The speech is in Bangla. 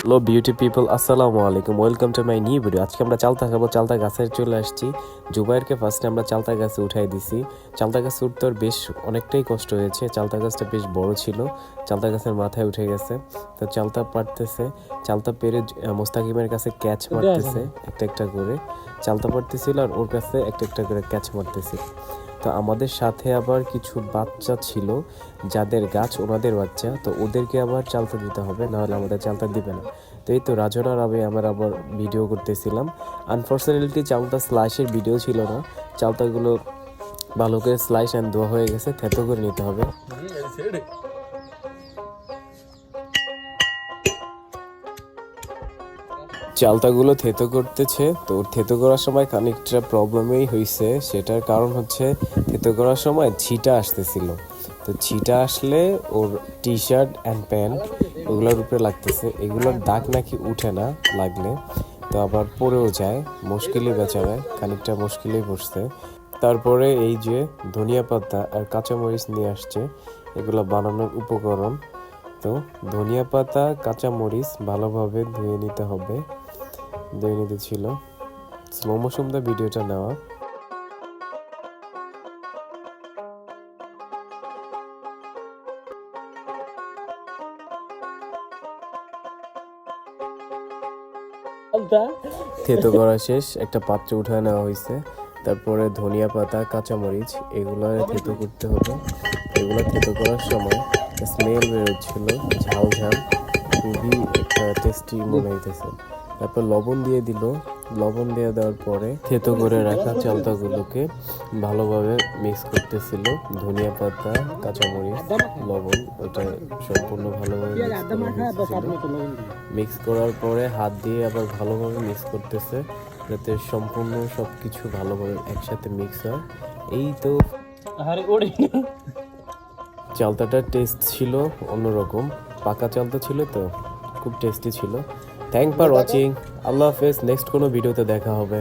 হ্যালো বিউটি পিপল, আসসালামু আলাইকুম, welcome to my new video. আজকে আমরা চালতা খাবো। চালতা গাছে চলে আসছি। জুবাইরকে ফার্স্টে আমরা চালতা গাছে উঠাই দিছি। চালতা গাছ উঠতে ওর বেশ অনেকটাই কষ্ট হয়েছে। চালতা গাছটা বেশ বড় ছিল, চালতা গাছের মাথায় উঠে গেছে। তো চালতা পারতেছে, চালতা পেরে মোস্তাকিমের কাছে ক্যাচ মারতেছে একটা একটা করে। চালতা পারতেছিল আর ওর কাছে একটা একটা করে ক্যাচ মারতেছিল। তো আমাদের সাথে আবার কিছু বাচ্চা ছিল যাদের গাছ ওনাদের বাচ্চা, তো ওদেরকে আবার চালতা দিতে হবে, নাহলে আমাদের চালতা দিবে না। তো এই তো রাজনার আমরা আবার ভিডিও করতেছিলাম। আনফর্চুনেটলি চালতা স্লাইসের ভিডিও ছিল না। চালতাগুলো ভালো করে স্লাইস অ্যান্ড ধোয়া হয়ে গেছে, থেতো করে নিতে হবে। চালতাগুলো থেতো করতেছে, তো থেতো করার সময় খানিকটা প্রবলেমই হয়েছে। সেটার কারণ হচ্ছে থেতো করার সময় ছিটা আসতেছিল। তো ছিটা আসলে ওর টি শার্ট অ্যান্ড প্যান্ট ওগুলোর উপরে লাগতেছে। এগুলোর দাগ নাকি উঠে না লাগলে, তো আবার পড়েও যায়। মুশকিলই বেচারায়, খানিকটা মুশকিলেই পড়ছে। তারপরে এই যে ধনিয়া পাতা আর কাঁচামরিচ নিয়ে আসছে, এগুলো বানানোর উপকরণ। তো ধনিয়া পাতা কাঁচামরিচ ভালোভাবে ধুয়ে নিতে হবে। ধুয়ে নিতে ছিল স্লো মোশন দা ভিডিওটা নেওয়া। থেতো করা শেষ, একটা পাত্রে উঠায় নেওয়া হয়েছে। তারপরে ধনিয়া পাতা কাঁচামরিচ এগুলো থেতো করতে হবে। এগুলো থেতো করার সময় স্মেল বেরোচ্ছিল, ঝাল ঝাল, খুবই একটা টেস্টি মনে হইতেছে। তারপর লবণ দিয়ে দিল। লবণ দিয়ে দেওয়ার পরে থেতো করে রাখা চালতাগুলোকে ভালোভাবে মিক্স করতেছিল। ধনিয়া পাতা কাঁচামরিচ লবণ ওটা সম্পূর্ণ ভালোভাবে মিক্স করার পরে হাত দিয়ে আবার ভালোভাবে মিক্স করতেছে, যাতে সম্পূর্ণ সব কিছু ভালোভাবে একসাথে মিক্স হয়। এই তো চালতাটার টেস্ট ছিল অন্যরকম, পাকা চালতা ছিল তো খুব টেস্টি ছিল। থ্যাংক ফর ওয়াচিং, আল্লাহ হাফেজ। নেক্সট কোনো ভিডিওতে দেখা হবে।